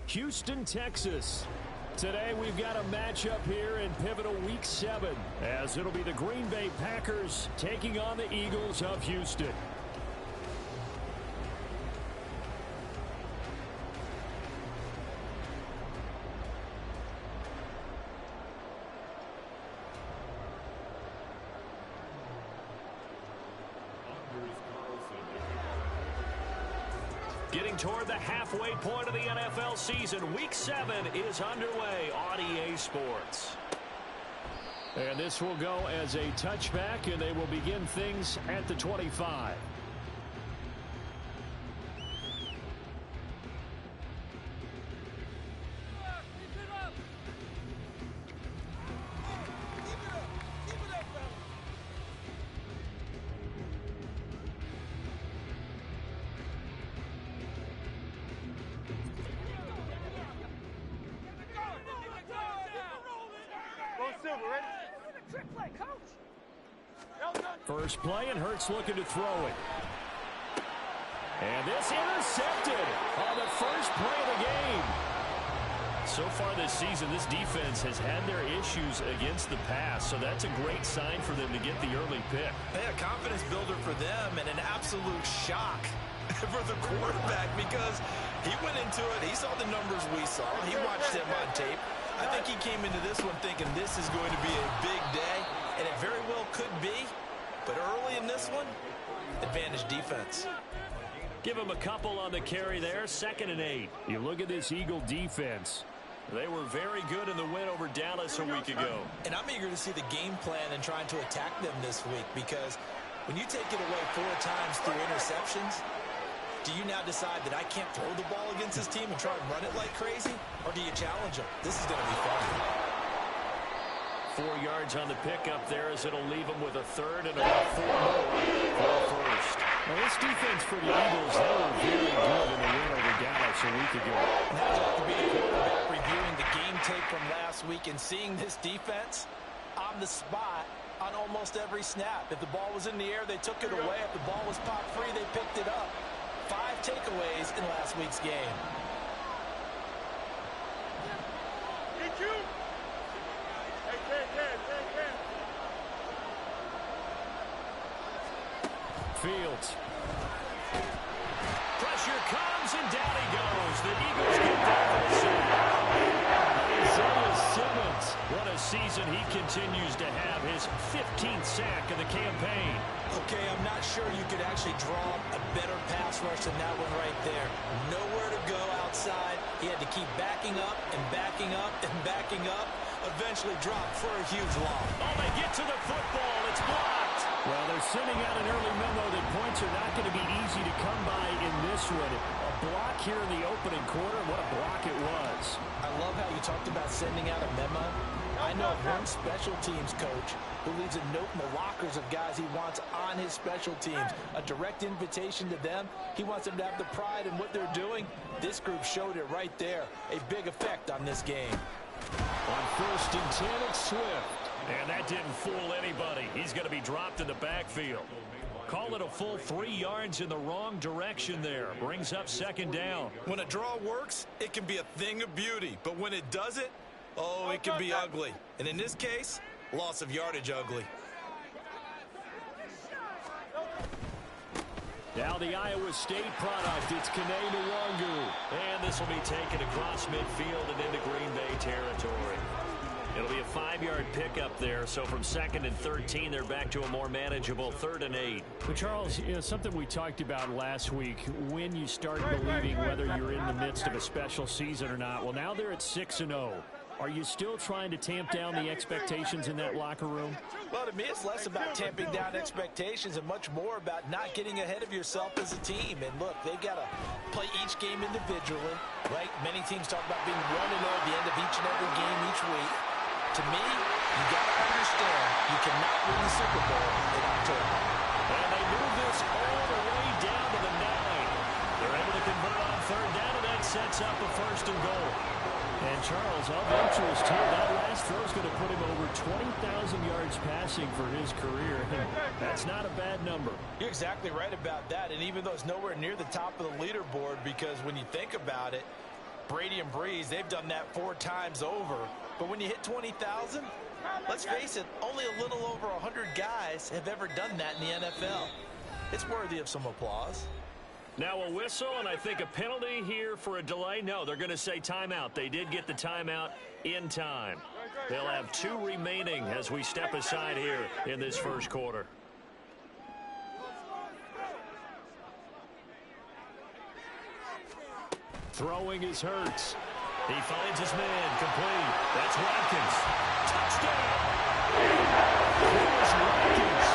Houston, Texas. Today we've got a matchup here in pivotal Week 7, as it'll be the Green Bay Packers taking on the Eagles of Houston. Getting toward the halfway point of the NFL season, Week 7 is underway on EA Sports. And this will go as a touchback, and they will begin things at the 25. First play, and Hurts looking to throw it. And this intercepted on the first play of the game. So far this season, this defense has had their issues against the pass, so that's a great sign for them to get the early pick. A confidence builder for them and an absolute shock for the quarterback because he went into it. He saw the numbers we saw. He watched them on tape. I think he came into this one thinking this is going to be a big day, and it very well could be. But early in this one, advantage defense. Give him a couple on the carry there, 2nd and 8. You look at this Eagle defense. They were very good in the win over Dallas a week ago. And I'm eager to see the game plan and trying to attack them this week because when you take it away 4 times through interceptions, do you now decide that I can't throw the ball against this team and try and run it like crazy? Or do you challenge them? This is going to be fun. 4 yards on the pickup there as it'll leave them with a 3rd and about 4 more for the first. Now this defense for the Eagles, they were very good in the win over Dallas a week ago. Now you have to be the quarterback reviewing the game tape from last week and seeing this defense on the spot on almost every snap. If the ball was in the air, they took it away. If the ball was pop free, they picked it up. 5 takeaways in last week's game. Fields. Pressure comes, and down he goes. The Eagles get that for the sack. Isaiah Simmons. What a season he continues to have. His 15th sack of the campaign. Okay, I'm not sure you could actually draw a better pass rush than that one right there. Nowhere to go outside. He had to keep backing up and backing up and backing up. Eventually dropped for a huge loss. Oh, they get to the football. It's blocked. Well, they're sending out an early memo that points are not going to be easy to come by in this one. A block here in the opening quarter. What a block it was. I love how you talked about sending out a memo. I know of one special teams coach who leaves a note in the lockers of guys he wants on his special teams. A direct invitation to them. He wants them to have the pride in what they're doing. This group showed it right there. A big effect on this game. On 1st and 10, it's Swift. And that didn't fool anybody. He's going to be dropped in the backfield. Call it a full 3 yards in the wrong direction there. Brings up 2nd down. When a draw works, it can be a thing of beauty. But when it doesn't, oh, it can be ugly. And in this case, loss of yardage ugly. Now the Iowa State product, it's Kene Nwangu. And this will be taken across midfield and into Green Bay territory. It'll be a 5-yard pickup there, so from 2nd and 13, they're back to a more manageable 3rd and 8. But Charles, you know, something we talked about last week, when you start believing whether you're in the midst of a special season or not. Well, now they're at 6-0. Are you still trying to tamp down the expectations in that locker room? Well, to me, it's less about tamping down expectations and much more about not getting ahead of yourself as a team. And look, they've got to play each game individually, right? Many teams talk about being 1-0 at the end of each and every game each week. To me, you got to understand you cannot win the Super Bowl in October. And they move this all the way down to the 9. They're able to convert on 3rd down, and that sets up a 1st and goal. And Charles, of interest here, that last throw is going to put him over 20,000 yards passing for his career. That's not a bad number. You're exactly right about that. And even though it's nowhere near the top of the leaderboard, because when you think about it, Brady and Breeze, they've done that 4 times over. But when you hit 20,000, let's face it, only a little over 100 guys have ever done that in the NFL. It's worthy of some applause. Now a whistle, and I think a penalty here for a delay. No, they're going to say timeout. They did get the timeout in time. They'll have 2 remaining as we step aside here in this first quarter. Throwing is Hurts. He finds his man, complete. That's Watkins. Touchdown! Here's Watkins.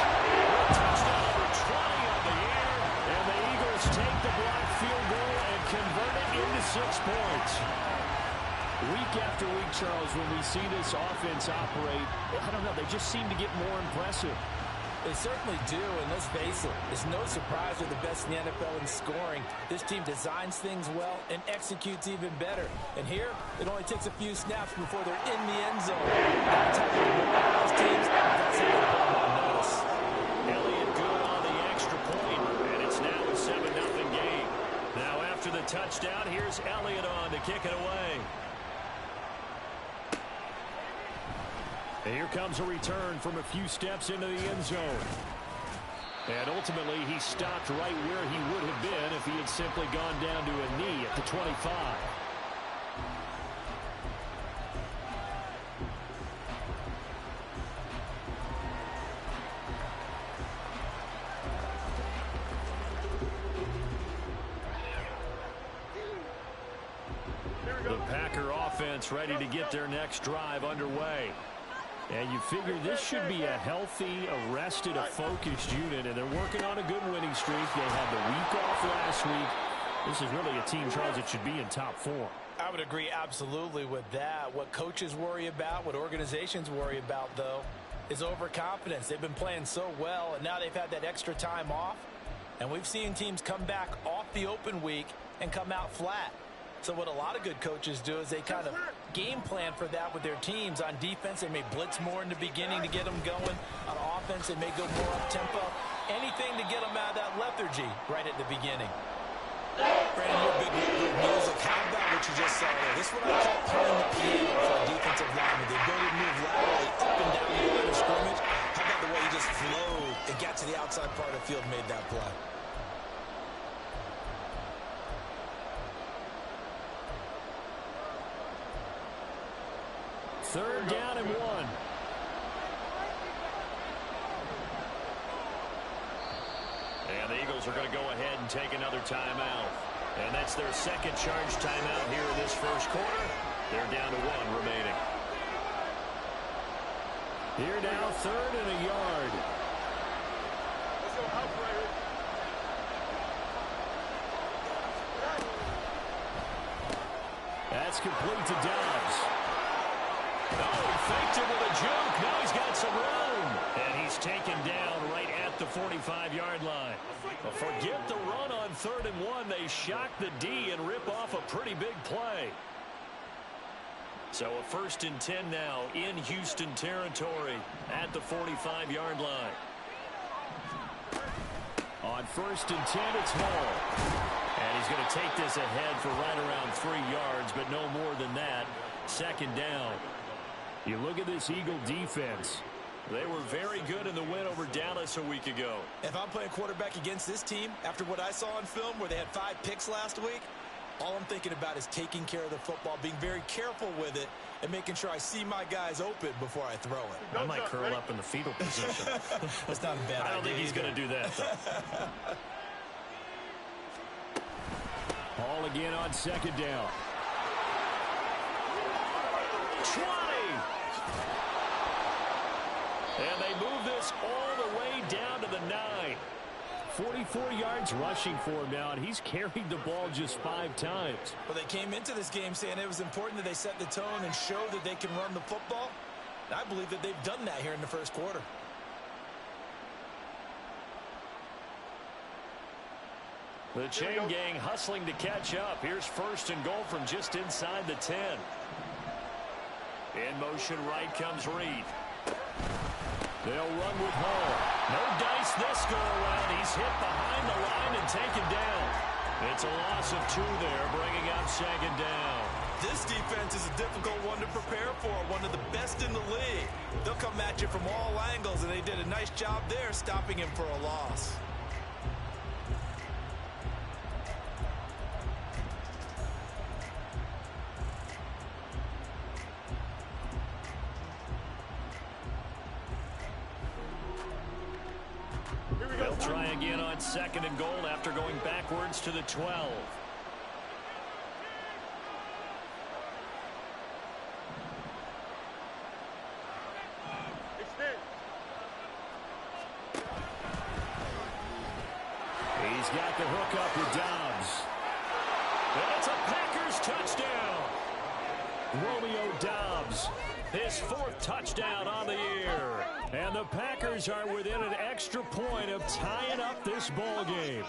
Touchdown number 20 on the air, and the Eagles take the blocked field goal and convert it into 6 points. Week after week, Charles, when we see this offense operate, I don't know, they just seem to get more impressive. They certainly do, and let's face it, it's no surprise they're the best in the NFL in scoring. This team designs things well and executes even better. And here, it only takes a few snaps before they're in the end zone. That's how they win those teams. That's how they put them on notice. Elliott good on the extra point, and it's now a 7-0 game. Now after the touchdown, here's Elliott on to kick it away. And here comes a return from a few steps into the end zone. And ultimately, he stopped right where he would have been if he had simply gone down to a knee at the 25. The Packer offense ready to get their next drive underway. And you figure this should be a healthy, arrested, a focused unit, and they're working on a good winning streak. They had the week off last week. This is really a team, Charles, that should be in top form. I would agree absolutely with that. What coaches worry about, what organizations worry about, though, is overconfidence. They've been playing so well, and now they've had that extra time off. And we've seen teams come back off the open week and come out flat. So what a lot of good coaches do is they kind of game plan for that with their teams. On defense, they may blitz more in the beginning to get them going. On offense, they may go more up-tempo. Anything to get them out of that lethargy right at the beginning. Brandon, you're a big lover of music. How about what you just saw there? This is what I call playing the piano for a defensive lineman. The ability to move laterally up and down the line of scrimmage. How about the way he just flowed and got to the outside part of the field and made that play? Third down and 1. And the Eagles are going to go ahead and take another timeout. And that's their second charge timeout here in this first quarter. They're down to 1 remaining. Here now, 3rd and a yard. That's complete to Dobbs. Oh, he faked it with a juke. Now he's got some room. And he's taken down right at the 45-yard line. Well, forget the run on 3rd and 1. They shock the D and rip off a pretty big play. So a 1st and 10 now in Houston territory at the 45-yard line. On 1st and 10, it's Hall. And he's going to take this ahead for right around 3 yards, but no more than that. 2nd down. You look at this Eagle defense. They were very good in the win over Dallas a week ago. If I'm playing quarterback against this team, after what I saw on film where they had 5 picks last week, all I'm thinking about is taking care of the football, being very careful with it, and making sure I see my guys open before I throw it. I might curl up in the fetal position. That's not a bad idea. I don't think he's going to do that, though. Hall again on 2nd down. 20! And they move this all the way down to the 9. 44 yards rushing for him now, and he's carried the ball just 5 times. Well, they came into this game saying it was important that they set the tone and show that they can run the football. And I believe that they've done that here in the first quarter. The chain gang hustling to catch up. Here's 1st and goal from just inside the 10. In motion right comes Reed. They'll run with Hall. No dice this go around. He's hit behind the line and taken down. It's a loss of 2 there, bringing up 2nd down. This defense is a difficult one to prepare for, one of the best in the league. They'll come at you from all angles, and they did a nice job there stopping him for a loss. They'll try again on 2nd and goal after going backwards to the 12. He's got the hook up with Dobbs. And it's a Packers touchdown. Romeo Dobbs, his 4th touchdown on the year. And the Packers are within an extra point of tying up this ball game.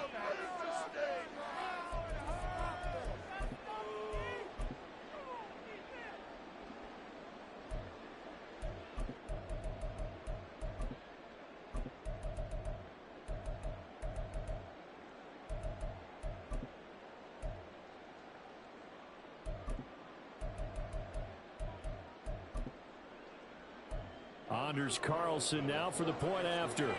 Anders Carlson now for the point after.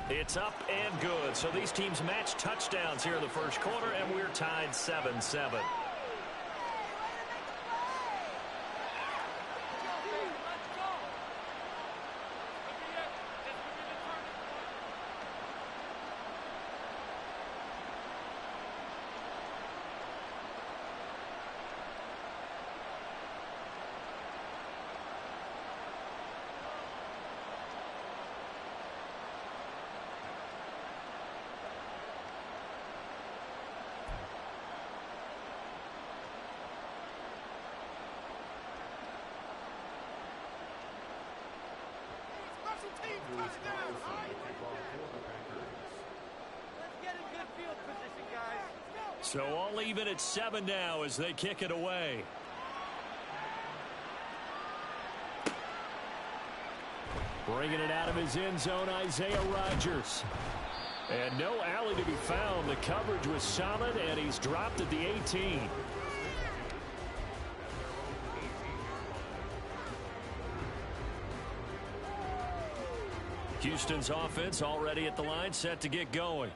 It's up and good. So these teams match touchdowns here in the first quarter, and we're tied 7-7. So all even at 7 now as they kick it away. Bringing it out of his end zone, Isaiah Rodgers. And no alley to be found. The coverage was solid, and he's dropped at the 18. Houston's offense already at the line, set to get going.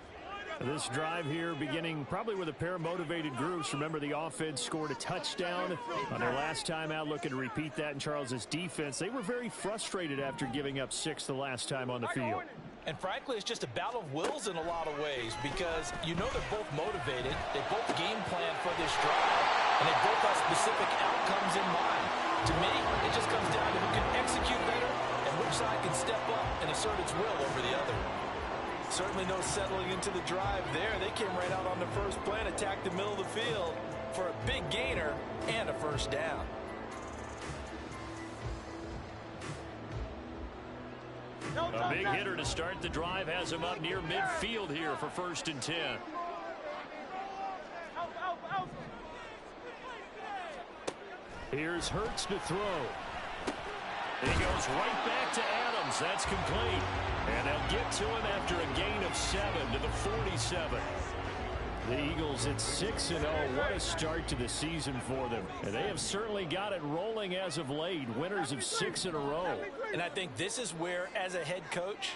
This drive here beginning probably with a pair of motivated groups. Remember, the offense scored a touchdown on their last time out, looking to repeat that in Charles's defense. They were very frustrated after giving up 6 the last time on the field. And frankly, it's just a battle of wills in a lot of ways because you know they're both motivated. They both game plan for this drive, and they both have specific outcomes in mind. To me, it just comes down to who can execute better and which side can step up and assert its will over the other. Certainly no settling into the drive there. They came right out on the first play and attacked the middle of the field for a big gainer and a first down. A big hitter to start the drive has him up near midfield here for 1st and 10. Here's Hurts to throw. He goes right back to Adams. That's complete. And they'll get to him after a gain of 7 to the 47. The Eagles at 6-0. What a start to the season for them. And they have certainly got it rolling as of late. Winners of 6 in a row. And I think this is where, as a head coach,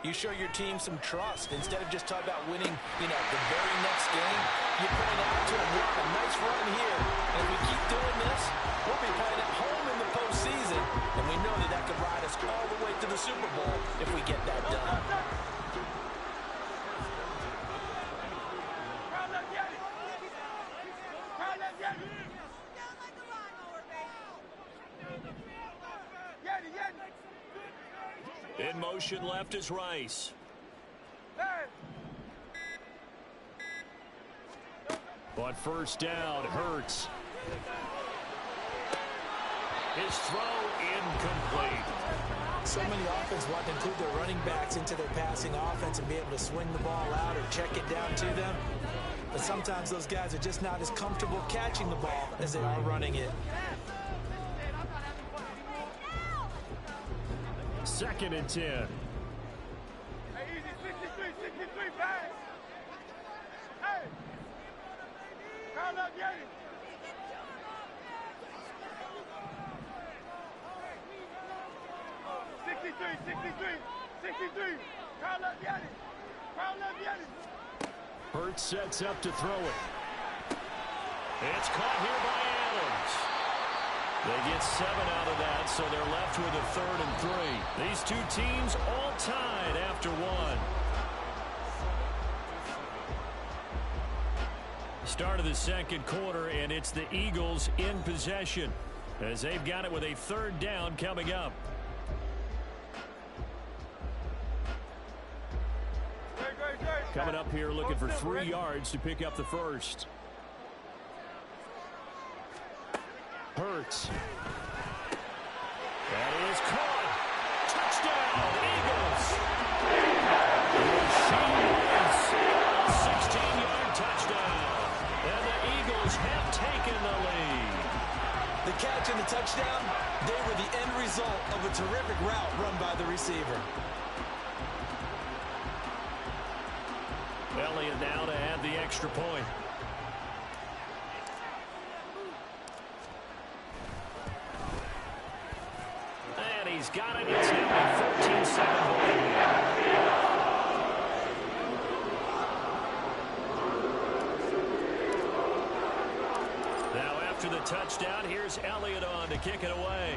you show your team some trust. Instead of just talking about winning, the very next game, you point out to them, we're on a nice run here. And if we keep doing this, we'll be playing at home in the postseason. And we know that could ride us all the way to the Super Bowl if we get that done. In motion left is Rice. But first down, Hurts. His throw incomplete. So many offenses want to include their running backs into their passing offense and be able to swing the ball out or check it down to them. But sometimes those guys are just not as comfortable catching the ball as they are running it. 2nd and 10. Hurts sets up to throw it. It's caught here by Adams. They get 7 out of that, so they're left with a 3rd and 3. These two teams all tied after 1. Start of the second quarter, and it's the Eagles in possession as they've got it with a 3rd down coming up. Coming up here looking for 3 yards to pick up the first. Hurts. That is caught. Touchdown, Eagles. A 16-yard touchdown. And the Eagles have taken the lead. The catch and the touchdown, they were the end result of a terrific route run by the receiver. Elliott now to add the extra point. And he's got it. It's now a 13-7 ball. Now after the touchdown, here's Elliott on to kick it away.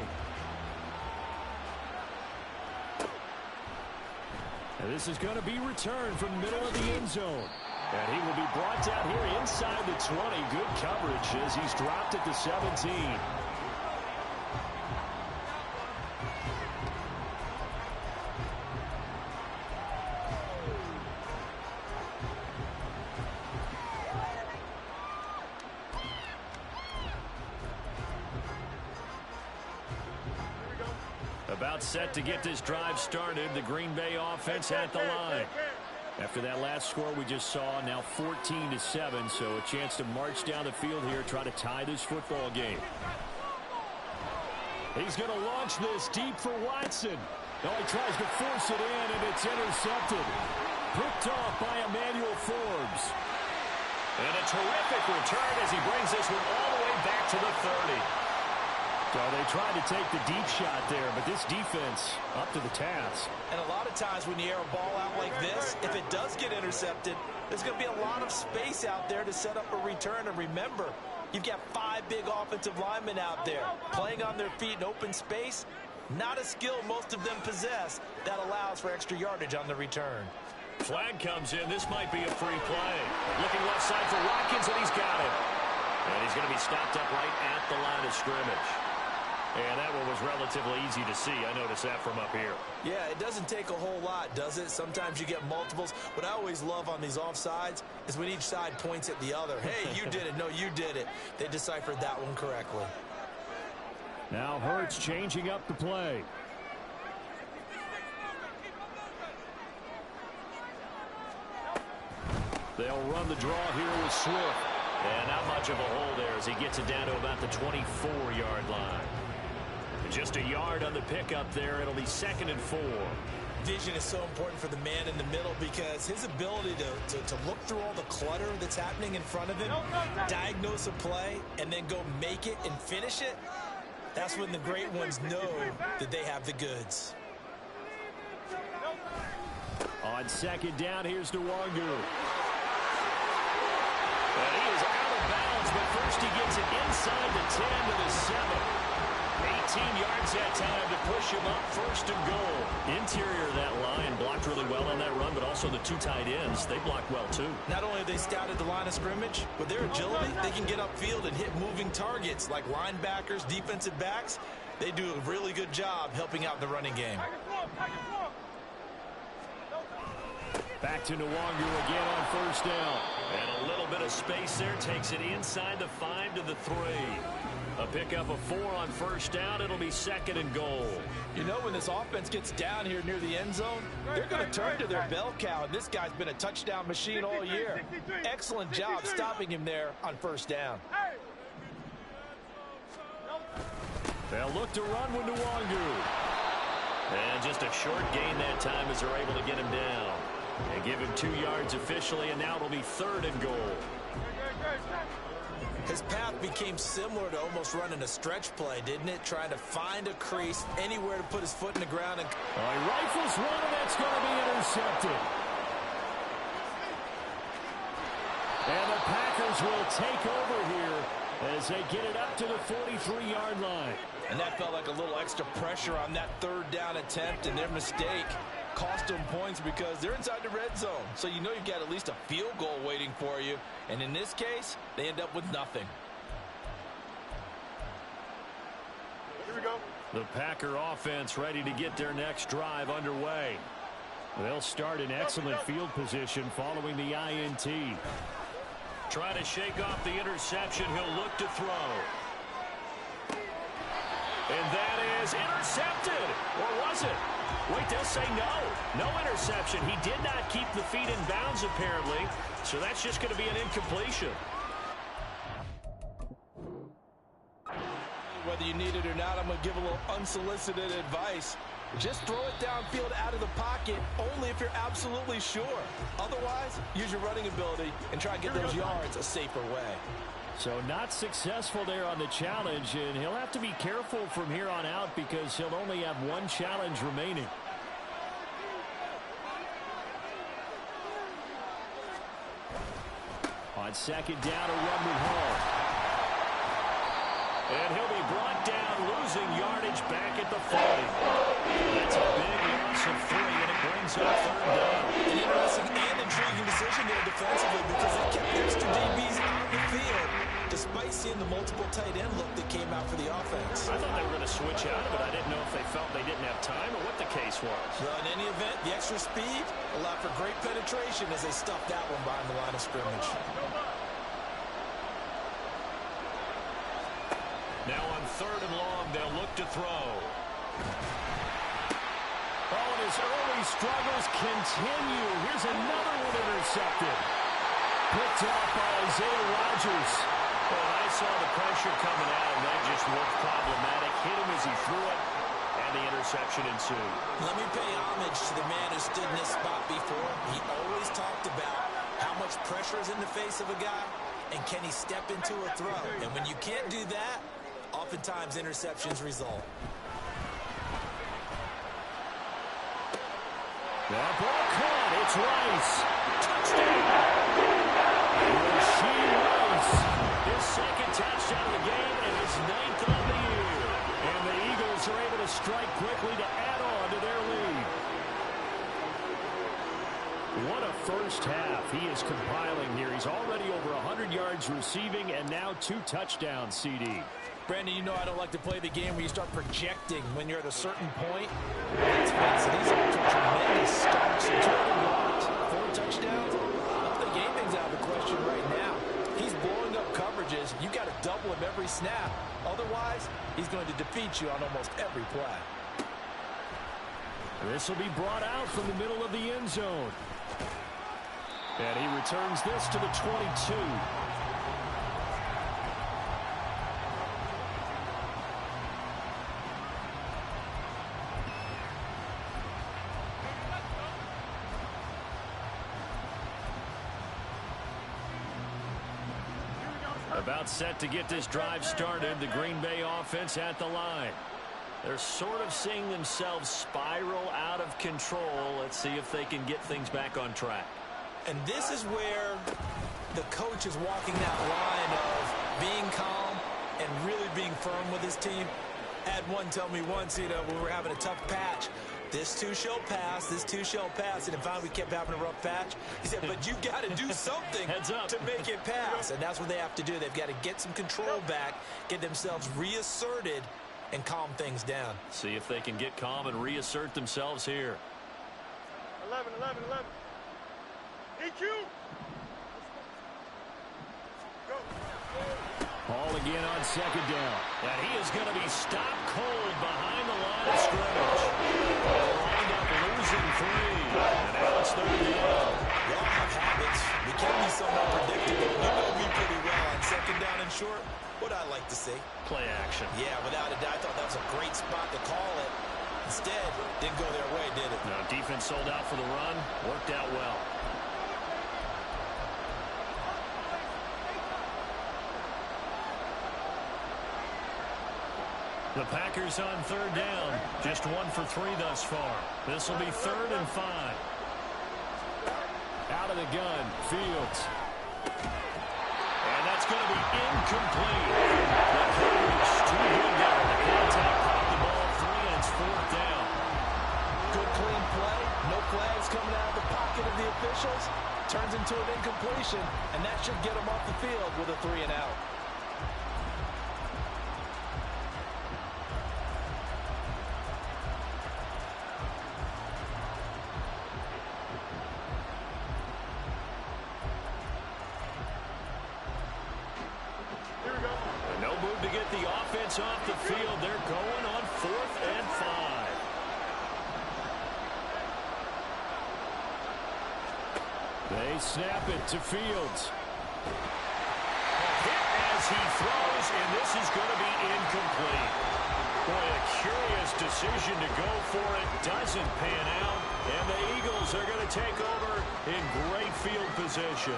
And this is going to be returned from the middle of the end zone. And he will be brought down here inside the 20. Good coverage as he's dropped at the 17. About set to get this drive started. The Green Bay offense at the line. After that last score we just saw, now 14-7, so a chance to march down the field here, try to tie this football game. He's going to launch this deep for Watson. Oh, he tries to force it in, and it's intercepted. Picked off by Emmanuel Forbes. And a terrific return as he brings this one all the way back to the 30. So they tried to take the deep shot there, but this defense up to the task. And a lot of times when you air a ball out like this, if it does get intercepted, there's going to be a lot of space out there to set up a return. And remember, you've got 5 big offensive linemen out there playing on their feet in open space. Not a skill most of them possess that allows for extra yardage on the return. Flag comes in. This might be a free play. Looking left side for Watkins, and he's got it. And he's going to be stopped up right at the line of scrimmage. And that one was relatively easy to see. I noticed that from up here. Yeah, it doesn't take a whole lot, does it? Sometimes you get multiples. What I always love on these offsides is when each side points at the other. Hey, you did it. No, you did it. They deciphered that one correctly. Now Hurts changing up the play. They'll run the draw here with Swift. And not much of a hole there as he gets it down to about the 24-yard line. Just a yard on the pickup there. It'll be 2nd and 4. Vision is so important for the man in the middle because his ability to look through all the clutter that's happening in front of him, diagnose a play, and then go make it and finish it, that's when the great ones know that they have the goods. On 2nd down, here's Nwangu. And he is out of bounds, but first he gets it inside the 10 to the 7. 18 yards that time to push him up, 1st and goal. Interior of that line blocked really well on that run, but also the 2 tight ends, they blocked well too. Not only have they scouted the line of scrimmage, with their agility, they can get upfield and hit moving targets like linebackers, defensive backs. They do a really good job helping out the running game. Back to Nwangu again on 1st down. And a little bit of space there, takes it inside the 5 to the 3. A pickup of 4 on 1st down. It'll be 2nd and goal. You know, when this offense gets down here near the end zone, they're going to turn to their bell cow. And this guy's been a touchdown machine all year. Excellent job stopping him there on 1st down. They'll look to run with Nwangu. And just a short gain that time as they're able to get him down. And give him 2 yards officially, and now it'll be 3rd and goal. half became similar to almost running a stretch play, didn't it? Trying to find a crease, anywhere to put his foot in the ground. And he rifles one, and that's going to be intercepted. And the Packers will take over here as they get it up to the 43-yard line. And that felt like a little extra pressure on that third down attempt, and their mistake cost them points because they're inside the red zone. So you know you've got at least a field goal waiting for you. And in this case, they end up with nothing. Here we go. The Packer offense ready to get their next drive underway. They'll start in excellent field position following the INT. Trying to shake off the interception. He'll look to throw. And that is intercepted. Or was it? Wait, they'll say no. No interception. He did not keep the feet in bounds, apparently. So that's just going to be an incompletion. Whether you need it or not, I'm going to give a little unsolicited advice. Just throw it downfield out of the pocket only if you're absolutely sure. Otherwise, use your running ability and try to get those yards a safer way. So not successful there on the challenge, and he'll have to be careful from here on out because he'll only have one challenge remaining. On second down, a run with Hall. And he'll be brought down, losing yardage back at the 40. That's a big loss of 3, and it brings up third down. An interesting and intriguing decision there defensively because they kept extra DBs on the field despite seeing the multiple tight end look that came out for the offense. I thought they were going to switch out of it. I didn't know if they felt they didn't have time or what the case was. Well, in any event, the extra speed allowed for great penetration as they stuffed that one behind the line of scrimmage. Now on third and long, they'll look to throw. Oh, and his early struggles continue. Here's another one intercepted. Picked off by Isaiah Rodgers. Well, I saw the pressure coming out, and that just looked problematic. Hit him as he threw it, and the interception ensued. Let me pay homage to the man who stood in this spot before. He always talked about how much pressure is in the face of a guy, and can he step into a throw. And when you can't do that, oftentimes interceptions result. That ball caught. It's Rice. Touchdown! Rasheed Rice. His second touchdown of the game and his 9th of the year. And the Eagles are able to strike quickly to add on to their lead. What a first half he is compiling here. He's already over 100 yards receiving and now 2 touchdowns, CD. Brandon, you know I don't like to play the game where you start projecting when you're at a certain point. Let's face it, these are tremendous starts. 200 yards, 4 touchdowns. I don't think anything's out of the question right now. He's blowing up coverages. You got to double him every snap. Otherwise, he's going to defeat you on almost every play. This will be brought out from the middle of the end zone. And he returns this to the 22. About set to get this drive started. The Green Bay offense at the line. They're sort of seeing themselves spiral out of control. Let's see if they can get things back on track. And this is where the coach is walking that line of being calm and really being firm with his team. I had one tell me once, you know, when we were having a tough patch, this too shall pass, this too shall pass. And finally we kept having a rough patch. He said, but you got to do something Heads up. to make it pass. And that's what they have to do. They've got to get some control back, get themselves reasserted, and calm things down. See if they can get calm and reassert themselves here. 11. EQ. Go. Ball again on second down. And he is going to be stopped cold behind the line of scrimmage. Lined up losing 3. And now it's third down. We all have habits. We can be somewhat predictable. You know me pretty well on second down and short. What I like to see. Play action. Yeah, without a doubt, I thought that was a great spot to call it. Instead, didn't go their way, did it? No, defense sold out for the run. Worked out well. The Packers on third down. Just 1 for 3 thus far. This will be 3rd and 5. Out of the gun, Fields. And that's going to be incomplete. The coverage too good there. The contact caught the ball free, and it's 4th down. Good clean play. No flags coming out of the pocket of the officials. Turns into an incompletion, and that should get them off the field with a 3 and out. Off the field. They're going on 4th and 5. They snap it to Fields. Hit as he throws, and this is going to be incomplete. Boy, a curious decision to go for it. Doesn't pan out, and the Eagles are going to take over in great field position.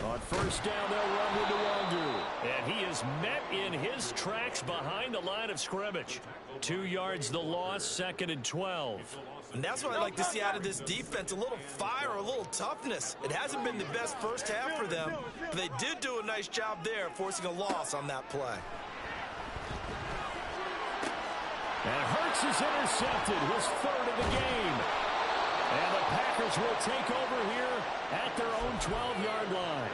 On first down, they'll run with Nwangu. And he is met in his tracks behind the line of scrimmage. 2 yards the loss, 2nd and 12. And that's what I'd like to see out of this defense, a little fire, a little toughness. It hasn't been the best first half for them, but they did do a nice job there, forcing a loss on that play. And Hurts is intercepted, his 3rd of the game. And the Packers will take over here at their own 12-yard line.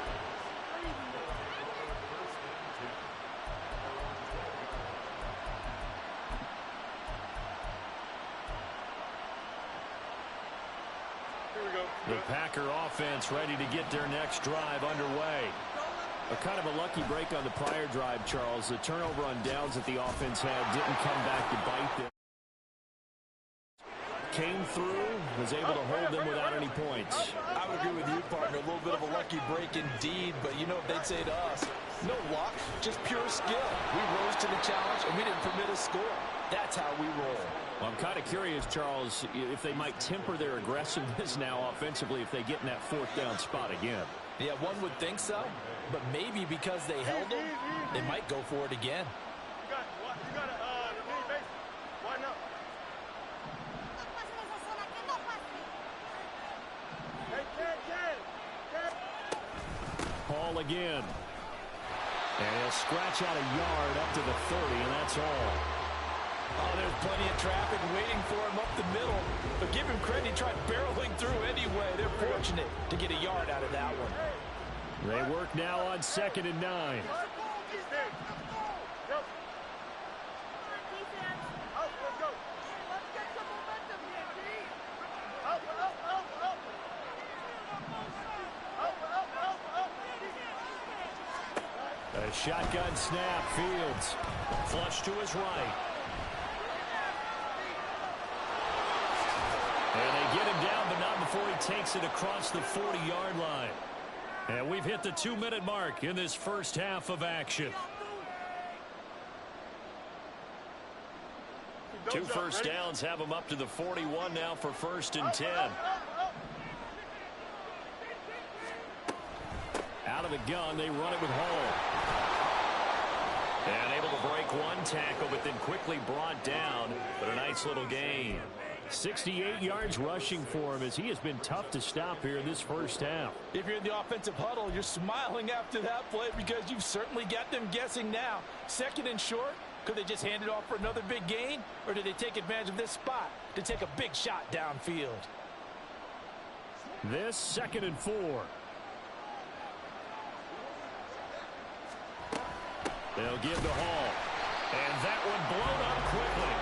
Here we go. The Packer offense ready to get their next drive underway. A kind of a lucky break on the prior drive, Charles. The turnover on downs that the offense had didn't come back to bite them. Came through, was able to hold them without any points. I would agree with you, partner. A little bit of a lucky break indeed, but you know what they'd say to us? No luck, just pure skill. We rose to the challenge, and we didn't permit a score. That's how we roll. Well, I'm kind of curious, Charles, if they might temper their aggressiveness now offensively if they get in that 4th down spot again. Yeah, one would think so, but maybe because they held them, they might go for it again. You got the mini base. Widen up. Paul again. And he'll scratch out a yard up to the 30, and that's all. Oh, there's plenty of traffic waiting for him up the middle. But give him credit, he tried barreling through anyway. They're fortunate to get a yard out of that one. They work now on 2nd and 9. A shotgun snap, Fields. Flush to his right. And they get him down, but not before he takes it across the 40-yard line. And we've hit the 2-minute mark in this first half of action. 2 first downs have them up to the 41 now for 1st and 10. Out of the gun, they run it with Hall. And able to break one tackle, but then quickly brought down. But a nice little gain. 68 yards rushing for him as he has been tough to stop here in this first half. If you're in the offensive huddle, you're smiling after that play because you've certainly got them guessing now. 2nd and short, could they just hand it off for another big gain? Or did they take advantage of this spot to take a big shot downfield? This 2nd and 4. They'll give to Hall. And that one blown up quickly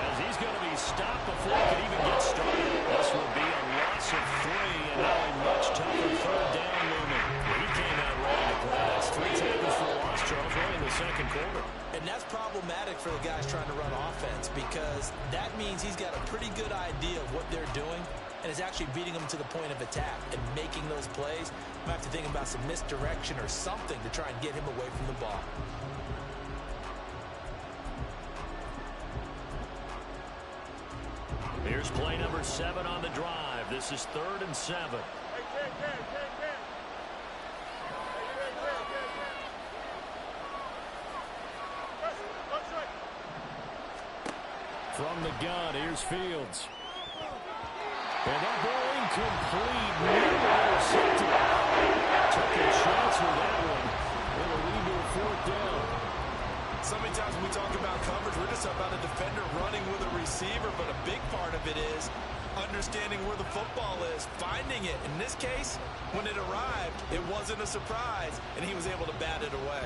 as he's going to be stopped before he can even get started. This will be a loss of 3 and now a much tougher 3rd down looming. He came out ready to play. That's 3 tackles for a loss, Charles, right in the 2nd quarter. And that's problematic for the guys trying to run offense because that means he's got a pretty good idea of what they're doing and is actually beating them to the point of attack and making those plays. Might have to think about some misdirection or something to try and get him away from the ball. Here's play number 7 on the drive. This is 3rd and 7. From the gun, here's Fields. And that ball incomplete. Never intercepted. Took a chance with that one. It'll lead to a fourth down. So many times when we talk about coverage, we're just about a defender running with a receiver, but a big part of it is understanding where the football is, finding it. In this case, when it arrived, it wasn't a surprise, and he was able to bat it away.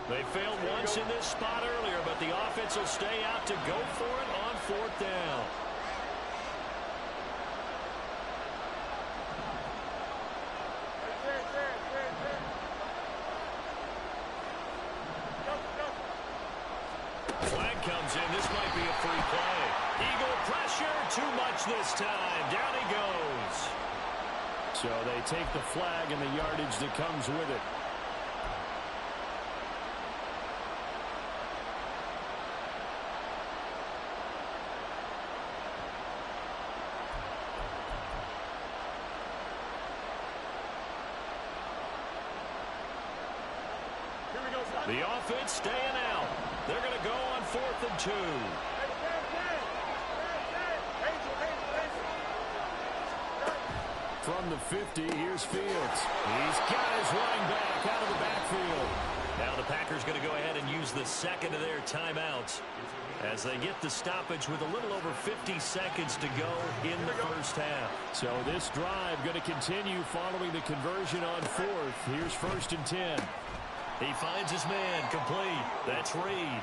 They failed once in this spot earlier, but the offense will stay out to go for it on fourth down. Flag comes in. This might be a free play. Eagle pressure. Too much this time. Down he goes. So they take the flag and the yardage that comes with it. The offense staying out. They're going to go on 4th and 2. From the 50, here's Fields. He's got his running back out of the backfield. Now the Packers going to go ahead and use the second of their timeouts as they get the stoppage with a little over 50 seconds to go in the first half. So this drive going to continue following the conversion on 4th. Here's 1st and 10. He finds his man, complete. That's Reed.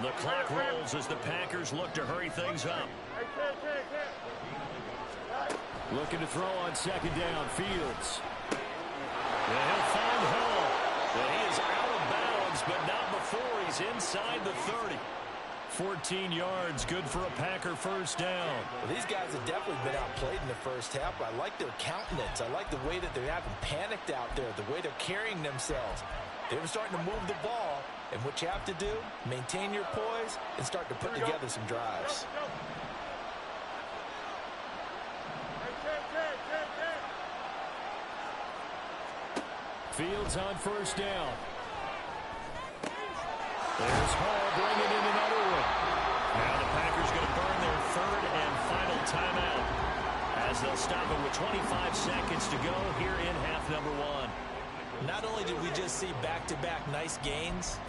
The clock rolls as the Packers look to hurry things up. Looking to throw on 2nd down, Fields. And he'll find Hall. And he is out of bounds, but not before he's inside the 30. 14 yards, good for a Packer first down. Well, these guys have definitely been outplayed in the first half. I like their countenance. I like the way that they haven't panicked out there, the way they're carrying themselves. They're starting to move the ball, and what you have to do, maintain your poise and start to put together some drives. Fields on first down. There's Hall bringing in another one. Now the Packers going to burn their 3rd and final timeout as they'll stop it with 25 seconds to go here in half number 1. Not only did we just see back-to-back nice gains,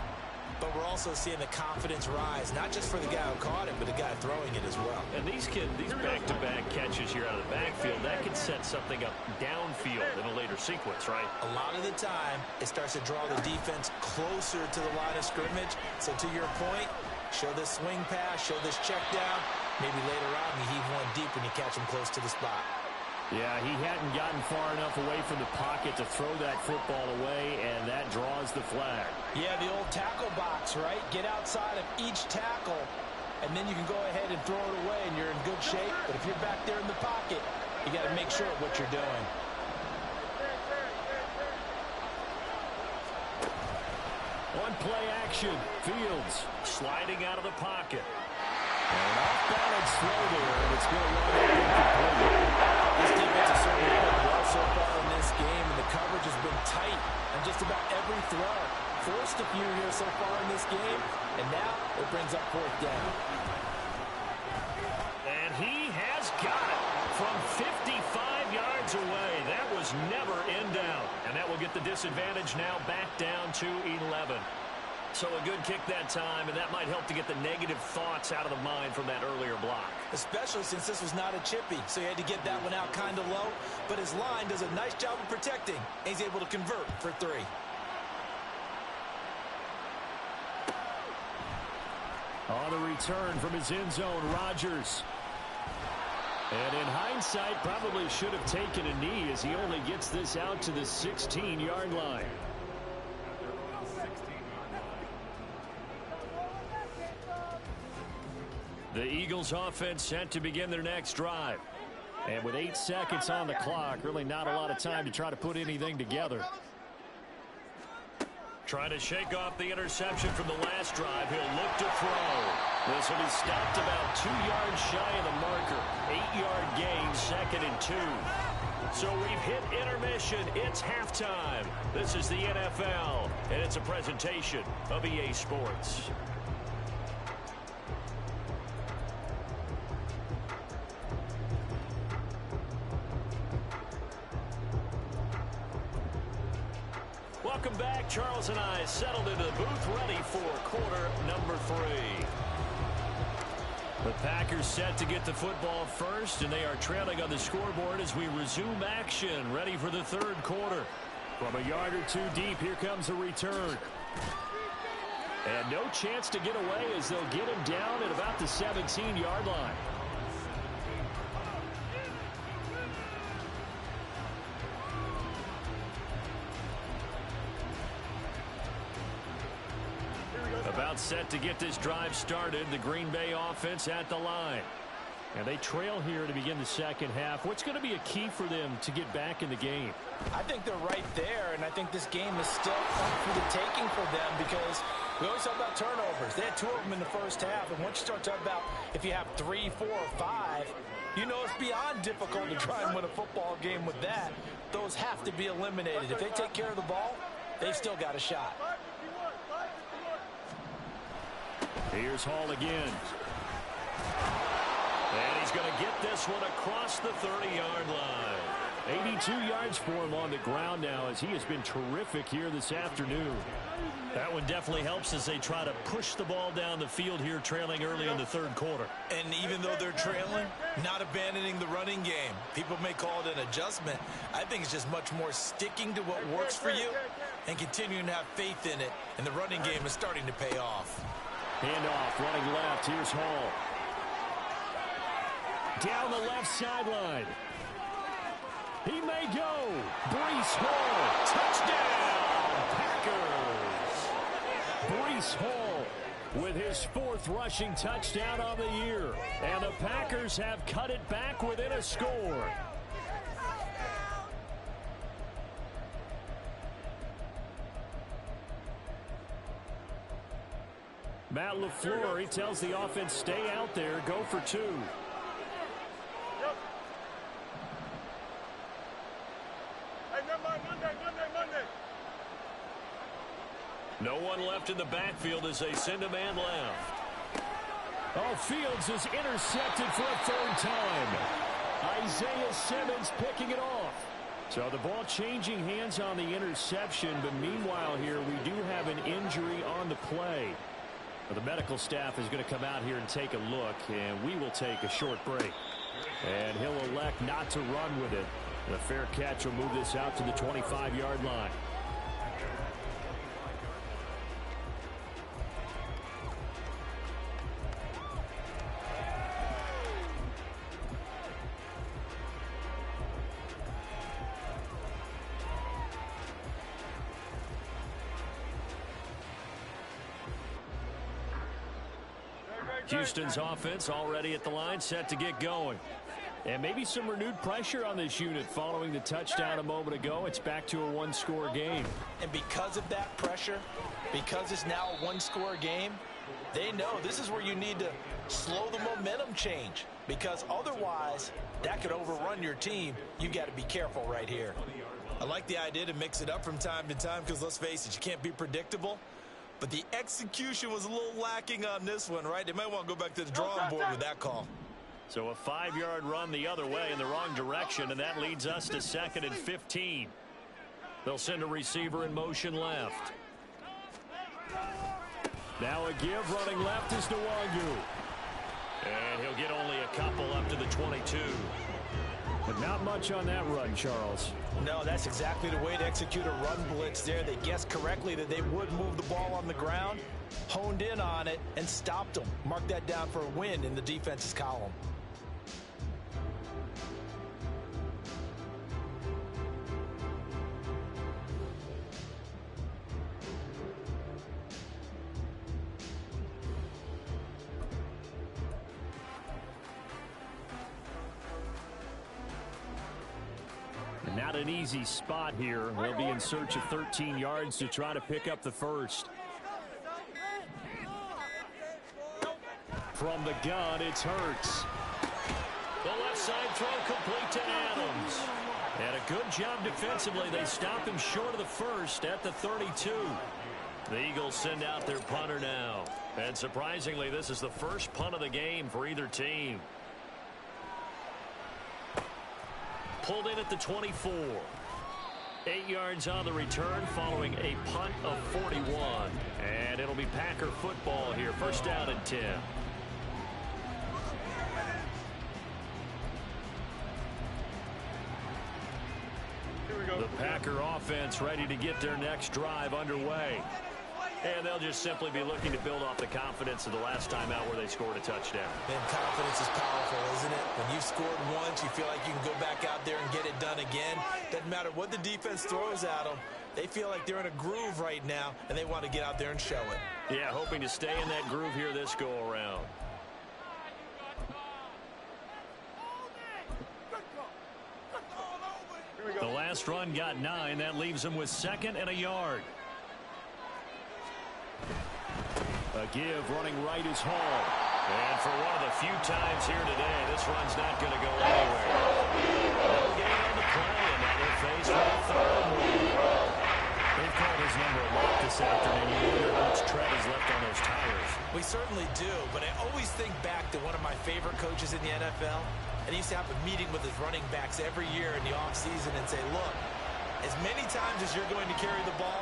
but we're also seeing the confidence rise, not just for the guy who caught it, but the guy throwing it as well. And these back-to-back catches here out of the backfield, that can set something up downfield in a later sequence, right? A lot of the time, it starts to draw the defense closer to the line of scrimmage. So to your point, show this swing pass, show this check down. Maybe later on, you heave one deep when you catch him close to the spot. Yeah, he hadn't gotten far enough away from the pocket to throw that football away, and that draws the flag. Yeah, the old tackle box, right? Get outside of each tackle, and then you can go ahead and throw it away, and you're in good shape. But if you're back there in the pocket, you got to make sure of what you're doing. On play action, Fields Sliding out of the pocket. an off-balance throw there, and it's going to run incomplete. This defense has certainly played well so far in this game, and the coverage has been tight on just about every throw. Forced a few here so far in this game, and now it brings up 4th down. And he has got it from 55 yards away. That was never in doubt. And that will get the disadvantage now back down to 11. So a good kick that time, and that might help to get the negative thoughts out of the mind from that earlier block. Especially since this was not a chippy, so he had to get that one out kind of low. But his line does a nice job of protecting, and he's able to convert for 3. On the return from his end zone, Rodgers. And in hindsight, probably should have taken a knee as he only gets this out to the 16-yard line. The Eagles offense set to begin their next drive. And with 8 seconds on the clock, really not a lot of time to try to put anything together. Trying to shake off the interception from the last drive. He'll look to throw. This will be stopped about 2 yards shy of the marker. 8-yard gain, 2nd and 2. So we've hit intermission. It's halftime. This is the NFL, and it's a presentation of EA Sports. Welcome back. Charles and I settled into the booth, ready for quarter number 3. The Packers set to get the football first, and they are trailing on the scoreboard as we resume action, ready for the third quarter. From a yard or two deep, here comes a return. And no chance to get away as they'll get him down at about the 17-yard line. About set to get this drive started. The Green Bay offense at the line. And they trail here to begin the second half. What's going to be a key for them to get back in the game? I think they're right there, and I think this game is still up for the taking for them because we always talk about turnovers. They had 2 of them in the first half, and once you start talking about if you have 3, 4, or 5, you know it's beyond difficult to try and win a football game with that. Those have to be eliminated. If they take care of the ball, they've still got a shot. Here's Hall again. And he's going to get this one across the 30-yard line. 82 yards for him on the ground now as he has been terrific here this afternoon. That one definitely helps as they try to push the ball down the field here, trailing early in the third quarter. And even though they're trailing, not abandoning the running game. People may call it an adjustment. I think it's just much more sticking to what works for you and continuing to have faith in it. And the running game is starting to pay off. Handoff, running left. Here's Hall. Down the left sideline. He may go. Breece Hall. Touchdown, Packers. Breece Hall with his 4th rushing touchdown on the year. And the Packers have cut it back within a score. Matt LaFleur, he tells the offense, stay out there, go for 2. No one left in the backfield as they send a man left. Oh, Fields is intercepted for a 3rd time. Isaiah Simmons picking it off. So the ball changing hands on the interception, but meanwhile here we do have an injury on the play. The medical staff is going to come out here and take a look, and we will take a short break. And he'll elect not to run with it. The fair catch will move this out to the 25-yard line. Houston's offense already at the line, set to get going. And maybe some renewed pressure on this unit following the touchdown a moment ago. It's back to a 1-score game. And because of that pressure, because it's now a 1-score game, they know this is where you need to slow the momentum change. Because otherwise, that could overrun your team. You got to be careful right here. I like the idea to mix it up from time to time because let's face it, you can't be predictable. But the execution was a little lacking on this one, right? They might want to go back to the drawing board with that call. So a 5-yard run the other way in the wrong direction, and that leads us to 2nd and 15. They'll send a receiver in motion left. Now a give running left is Nwangu. And he'll get only a couple up to the 22. But not much on that run, Charles. No, that's exactly the way to execute a run blitz there. They guessed correctly that they would move the ball on the ground, honed in on it, and stopped them. Mark that down for a win in the defense's column. Not an easy spot here. They'll be in search of 13 yards to try to pick up the first. From the gun, it's Hurts. The left side throw complete to Adams. And a good job defensively. They stop him short of the first at the 32. The Eagles send out their punter now. And surprisingly, this is the first punt of the game for either team. Pulled in at the 24. 8 yards on the return following a punt of 41. And it'll be Packer football here. First down and 10. The Packer offense ready to get their next drive underway. And they'll just simply be looking to build off the confidence of the last time out where they scored a touchdown. Man, confidence is powerful, isn't it? When you've scored once, you feel like you can go back out there and get it done again. Doesn't matter what the defense throws at them. They feel like they're in a groove right now, and they want to get out there and show it. Yeah, hoping to stay in that groove here this go-around. The last run got 9. That leaves him with 2nd and a yard. A give running right is Hall. And for one of the few times here today, this run's not going to go anywhere. No gain on the play, and now they're faced with a third. They've called his number a lot this afternoon. You wonder how much tread is left on those tires. We certainly do, but I always think back to one of my favorite coaches in the NFL. And he used to have a meeting with his running backs every year in the offseason and say, look, as many times as you're going to carry the ball,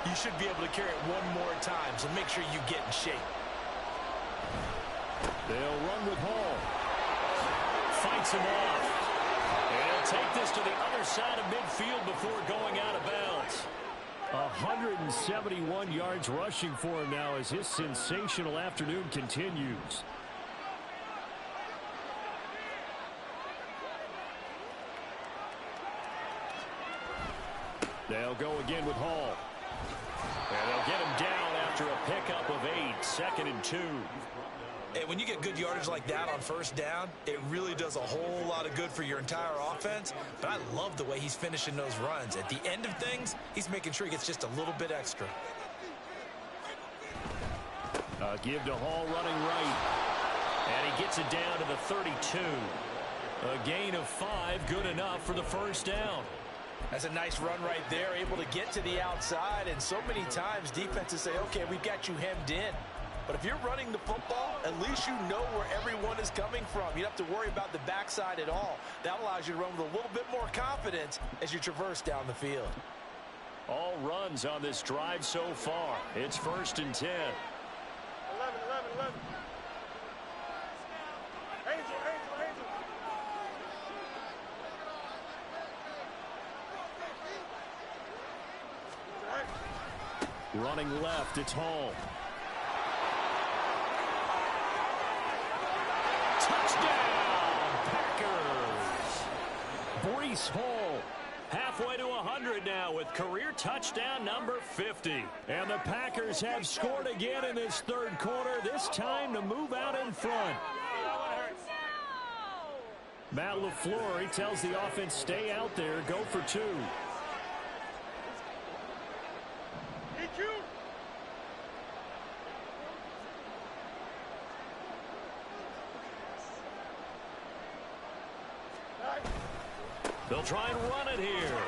you should be able to carry it one more time, so make sure you get in shape. They'll run with Hall. Fights him off. And he'll take this to the other side of midfield before going out of bounds. 171 yards rushing for him now as his sensational afternoon continues. They'll go again with Hall. And they'll get him down after a pickup of 8, 2nd and 2. And when you get good yardage like that on first down, it really does a whole lot of good for your entire offense. But I love the way he's finishing those runs. At the end of things, he's making sure he gets just a little bit extra. Give to Hall running right. And he gets it down to the 32. A gain of 5, good enough for the first down. That's a nice run right there, able to get to the outside. And so many times defenses say, okay, we've got you hemmed in. But if you're running the football, at least you know where everyone is coming from. You don't have to worry about the backside at all. That allows you to run with a little bit more confidence as you traverse down the field. All runs on this drive so far. It's 1st and 10. 11. Angel. Running left, it's Hall. Touchdown, Packers! Breece Hall, halfway to 100 now with career touchdown number 50. And the Packers have scored again in this third quarter, this time to move out in front. Matt LaFleur, he tells the offense, stay out there, go for 2. They'll try and run it here.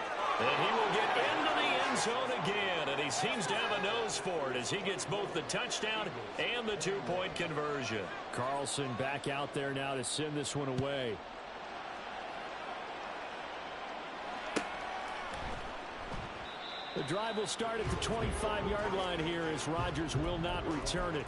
And he will get into the end zone again. And he seems to have a nose for it as he gets both the touchdown and the 2-point conversion. Carlson back out there now to send this one away. The drive will start at the 25-yard line here as Rodgers will not return it.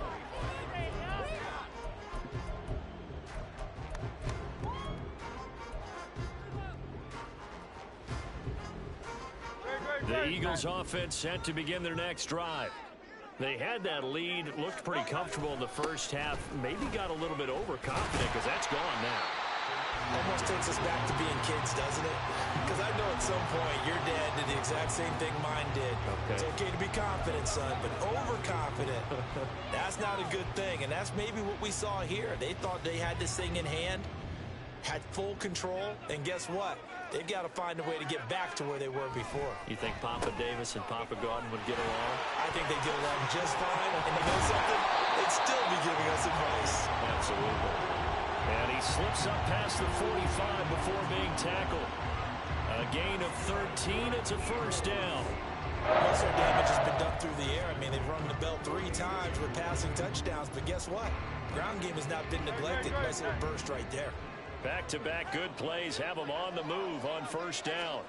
The Eagles offense set to begin their next drive. They had that lead, looked pretty comfortable in the first half, maybe got a little bit overconfident because that's gone now. Almost takes us back to being kids, doesn't it? Because I know at some point your dad did the exact same thing mine did. Okay. It's okay to be confident, son, but overconfident, that's not a good thing. And that's maybe what we saw here. They thought they had this thing in hand, had full control, and guess what? They've got to find a way to get back to where they were before. You think Papa Davis and Papa Gordon would get along? I think they get along just fine. And you know something? They'd still be giving us advice. Absolutely. And he slips up past the 45 before being tackled. A A gain of 13. It's a first down. Most of their damage has been done through the air. I mean, they've rung the bell 3 times with passing touchdowns. But guess what? Ground game has not been neglected. Nice little burst right there. Back-to-back good plays have them on the move on first down.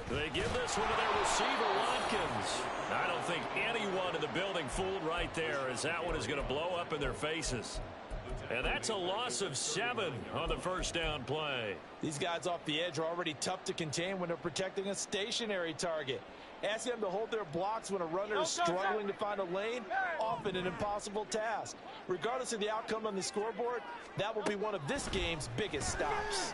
They give this one to their receiver, Watkins. I don't think anyone in the building fooled right there, as that one is going to blow up in their faces. And that's a loss of 7 on the first down play. These guys off the edge are already tough to contain when they're protecting a stationary target. Asking them to hold their blocks when a runner is struggling to find a lane, often an impossible task. Regardless of the outcome on the scoreboard, that will be one of this game's biggest stops.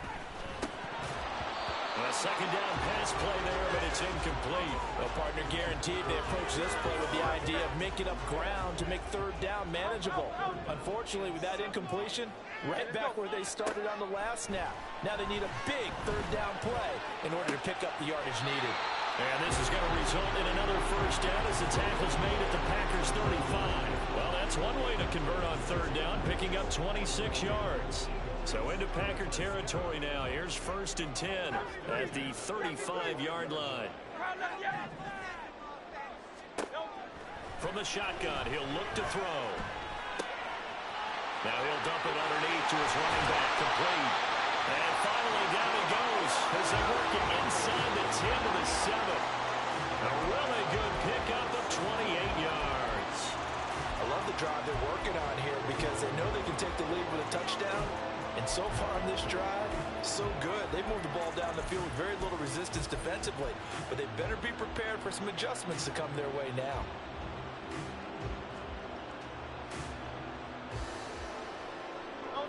A second down pass play there, but it's incomplete. A partner guaranteed they approach this play with the idea of making up ground to make third down manageable. Unfortunately, with that incompletion, right back where they started on the last snap. Now they need a big third down play in order to pick up the yardage needed. And this is going to result in another first down as the tackle's made at the Packers 35. Well, that's one way to convert on third down, picking up 26 yards. So into Packer territory now. Here's first and 10 at the 35-yard line. From the shotgun, he'll look to throw. Now he'll dump it underneath to his running back, complete. And finally down he goes as they work it inside the 10 to the 7. A really good pickup of 28 yards. I love the drive they're working on here because they know they can take the lead with a touchdown. And so far on this drive, so good. They've moved the ball down the field with very little resistance defensively. But they better be prepared for some adjustments to come their way now.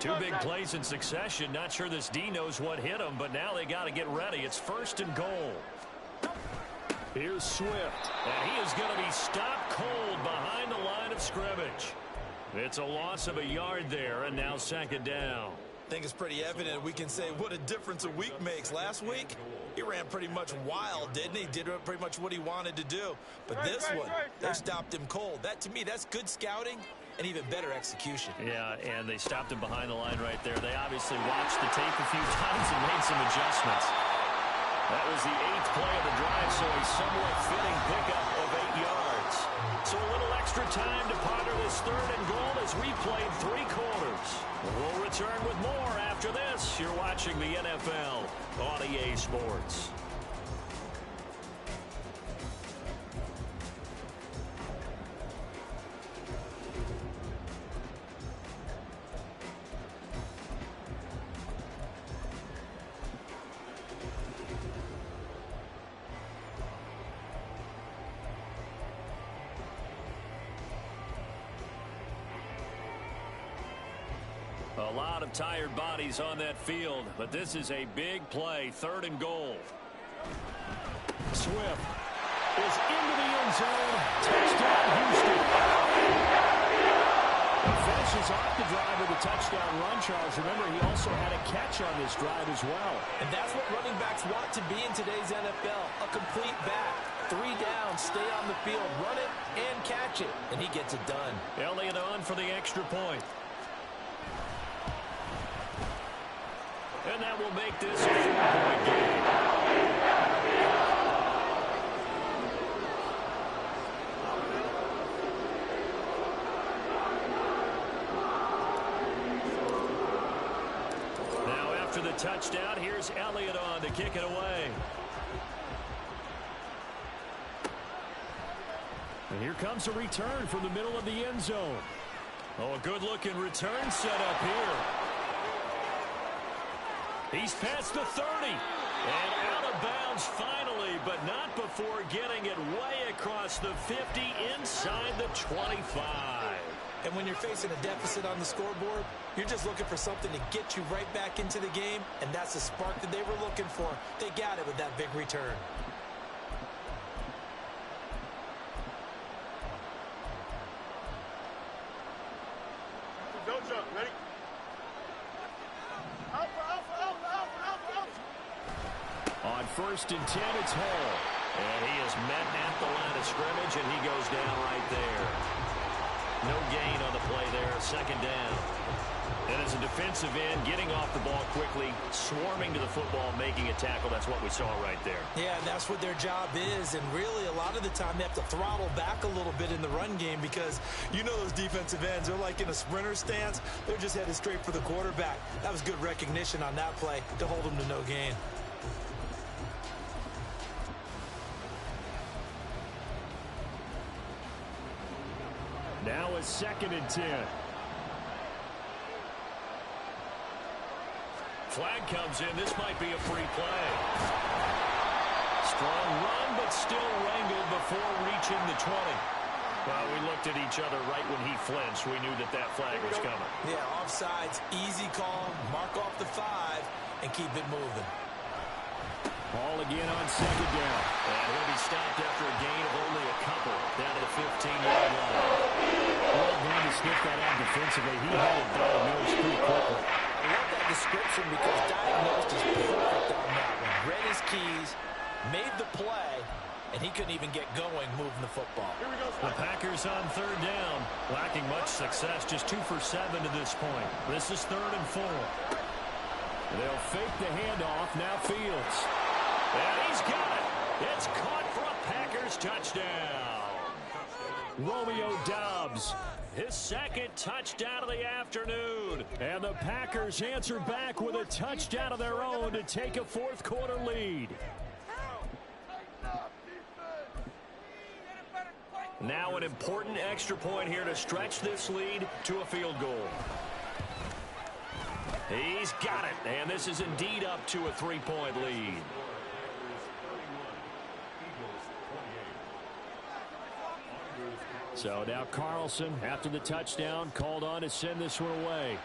Two big plays in succession. Not sure this D knows what hit him, but now they got to get ready. It's first and goal. Here's Swift. And he is going to be stopped cold behind the line of scrimmage. It's a loss of a yard there, and now second down. I think it's pretty evident we can say what a difference a week makes. Last week, he ran pretty much wild, didn't he? Did pretty much what he wanted to do. But this one, they stopped him cold. That, to me, that's good scouting and even better execution. Yeah, and they stopped him behind the line right there. They obviously watched the tape a few times and made some adjustments. That was the 8th play of the drive, so a somewhat fitting pickup of 8 yards. So a little extra time to ponder this third and goal as we played 3 quarters. We'll return with more after this. You're watching the NFL on EA Sports. A lot of tired bodies on that field, but this is a big play, third and goal. Swift is into the end zone. Touchdown, Houston. He finishes off the drive with a touchdown run, Charles. Remember, he also had a catch on this drive as well. And that's what running backs want to be in today's NFL, a complete back. 3 down, stay on the field, run it, and catch it. And he gets it done. Elliott on for the extra point. And that will make this a 4-point game. Now after the touchdown, here's Elliott on to kick it away. And here comes a return from the middle of the end zone. Oh, a good-looking return set up here. He's past the 30 and out of bounds finally, but not before getting it way across the 50 inside the 25. And when you're facing a deficit on the scoreboard, you're just looking for something to get you right back into the game, and that's the spark that they were looking for. They got it with that big return. Don't jump. Ready? On first and 10, it's Hall. And he is met at the line of scrimmage, and he goes down right there. No gain on the play there, second down. And as a defensive end, getting off the ball quickly, swarming to the football, making a tackle, that's what we saw right there. Yeah, and that's what their job is. And really, a lot of the time, they have to throttle back a little bit in the run game because you know those defensive ends, they're like in a sprinter stance. They're just headed straight for the quarterback. That was good recognition on that play to hold them to no gain. Now a 2nd and 10. Flag comes in. This might be a free play. Strong run, but still wrangled before reaching the 20. Well, we looked at each other right when he flinched. We knew that that flag was coming. Yeah, offsides, easy call, mark off the 5, and keep it moving. Ball again on 2nd down. And he'll be stopped after a gain of only a couple down to the 15-yard line. Well, going to sniff that out defensively. He had it diagnosed pretty quickly. I love that description because diagnosed is perfect on that one. Read his keys, made the play, and he couldn't even get going moving the football. The Packers on 3rd down, lacking much success, just 2 for 7 to this point. This is 3rd and 4. They'll fake the handoff, now Fields. And he's got it. It's caught for a Packers touchdown. Romeo Doubs. His 2nd touchdown of the afternoon. And the Packers answer back with a touchdown of their own to take a 4th quarter lead. Now an important extra point here to stretch this lead to a field goal. He's got it, and this is indeed up to a 3-point lead. So now Carlson, after the touchdown, called on to send this one away.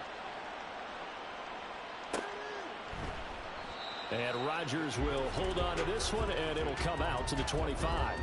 And Rodgers will hold on to this one, and it'll come out to the 25.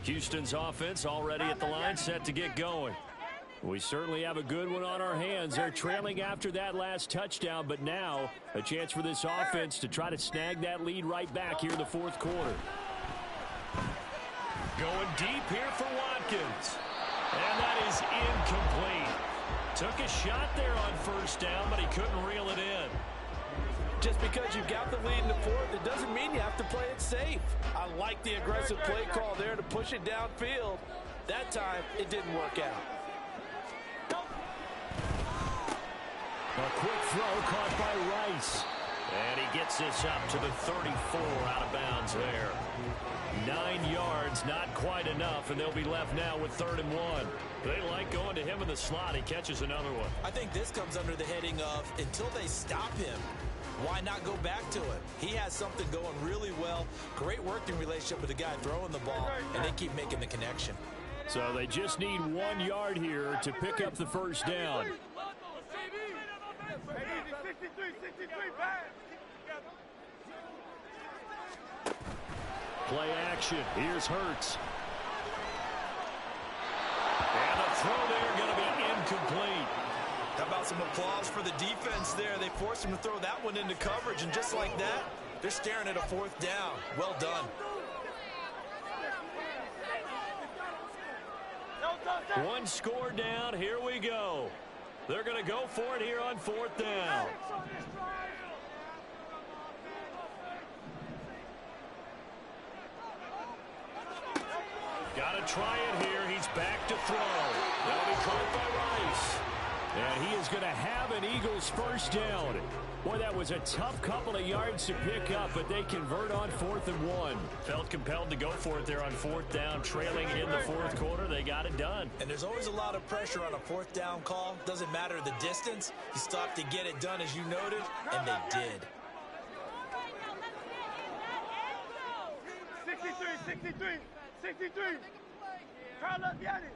Houston's offense already at the line, set to get going. We certainly have a good one on our hands. They're trailing after that last touchdown, but now a chance for this offense to try to snag that lead right back here in the 4th quarter. Going deep here for Watkins. And that is incomplete. Took a shot there on 1st down, but he couldn't reel it in. Just because you've got the lead in the 4th, it doesn't mean you have to play it safe. I like the aggressive play call there to push it downfield. That time, it didn't work out. A quick throw caught by Rice. And he gets this up to the 34 out of bounds there. 9 yards, not quite enough, and they'll be left now with 3rd and 1. They like going to him in the slot. He catches another one. I think this comes under the heading of until they stop him, why not go back to it? He has something going really well. Great working relationship with the guy throwing the ball, and they keep making the connection. So they just need 1 yard here to pick up the 1st down. Play action. Here's Hurts. And the throw there going to be incomplete. How about some applause for the defense there? They forced him to throw that one into coverage, and just like that, they're staring at a 4th down. Well done. One score down. Here we go. They're going to go for it here on 4th down. Got to try it here. He's back to throw. That'll be caught by Rice. And he is going to have an Eagles 1st down. Boy, that was a tough couple of yards to pick up, but they convert on 4th and 1. Felt compelled to go for it there on 4th down, trailing in the 4th quarter. They got it done. And there's always a lot of pressure on a 4th down call. Doesn't matter the distance. You stop to get it done, as you noted, and they did. 63. Crowd left, got it.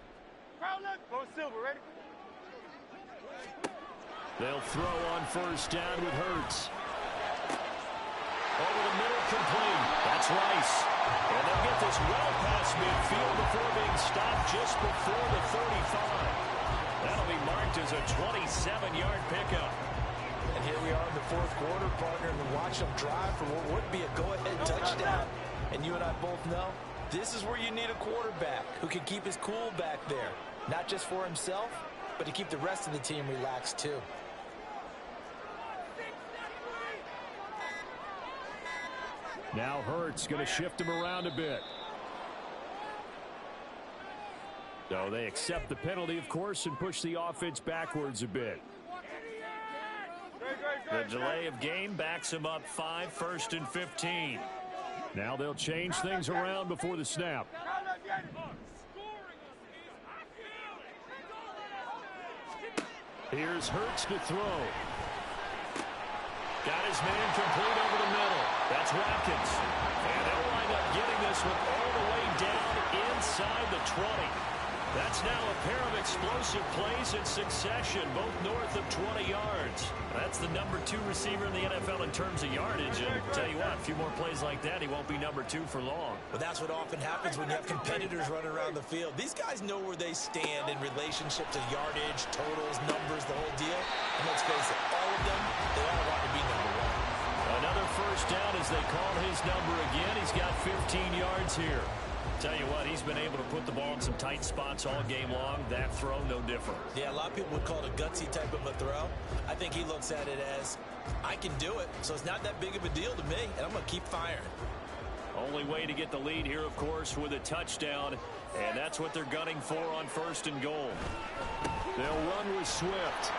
Crowd left. Go Silver, ready? They'll throw on first down with Hurts. Over the middle, complete. That's Rice. And they'll get this well past midfield before being stopped just before the 35. That'll be marked as a 27-yard pickup. And here we are in the fourth quarter, partner, and watch them drive for what would be a go-ahead touchdown. And you and I both know this is where you need a quarterback who can keep his cool back there. Not just for himself, but to keep the rest of the team relaxed too. Now Hurts going to shift him around a bit. So they accept the penalty, of course, and push the offense backwards a bit. The delay of game backs him up 5, 1st and 15. Now they'll change things around before the snap. Here's Hurts to throw. Got his man complete over the middle. That's Watkins. And they'll wind up getting this one all the way down inside the 20. That's now a pair of explosive plays in succession, both north of 20 yards. That's the number 2 receiver in the NFL in terms of yardage. And tell you what, a few more plays like that, he won't be number 2 for long. But that's what often happens when you have competitors running around the field. These guys know where they stand in relationship to yardage, totals, numbers, the whole deal. And let's face it, all of them, they all want to be number 1. Another first down as they call his number again. He's got 15 yards here. Tell you what, he's been able to put the ball in some tight spots all game long. That throw, no different. Yeah, a lot of people would call it a gutsy type of a throw. I think he looks at it as, I can do it, so it's not that big of a deal to me, and I'm going to keep firing. Only way to get the lead here, of course, with a touchdown, and that's what they're gunning for on 1st and goal. They'll run with Swift.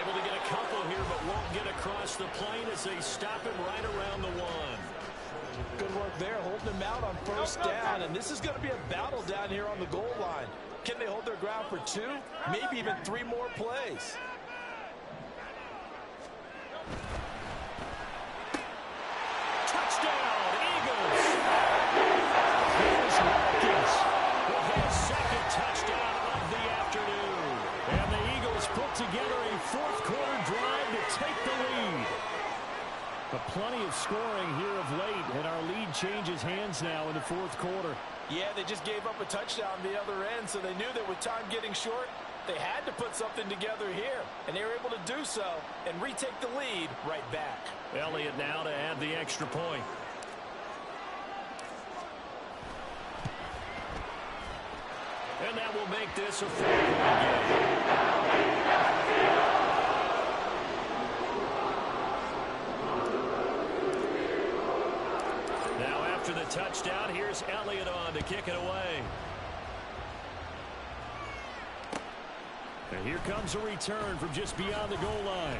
Able to get a couple here, but won't get across the plane as they stop him right around the 1. Good work there, holding him out on first down, and this is going to be a battle down here on the goal line. Can they hold their ground for 2, maybe even 3 more plays? Touchdown, Eagles! Here's Watkins with his 2nd touchdown of the afternoon. And the Eagles put together a fourth-quarter drive to take the lead. But plenty of scoring here of late, and our lead changes hands now in the fourth quarter. Yeah, they just gave up a touchdown the other end, so they knew that with time getting short, they had to put something together here. And they were able to do so and retake the lead right back. Elliott now to add the extra point. And that will make this a 4-point game. After the touchdown, here's Elliott on to kick it away. And here comes a return from just beyond the goal line.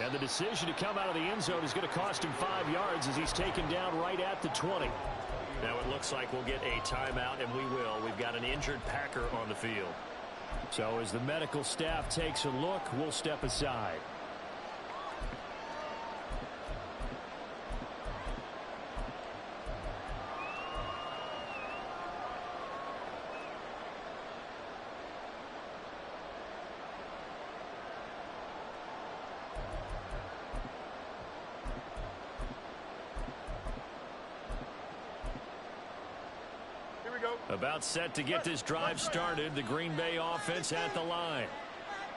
And the decision to come out of the end zone is going to cost him 5 yards as he's taken down right at the 20. Now it looks like we'll get a timeout, and we will. We've got an injured Packer on the field. So as the medical staff takes a look, we'll step aside. About set to get this drive started, the Green Bay offense at the line.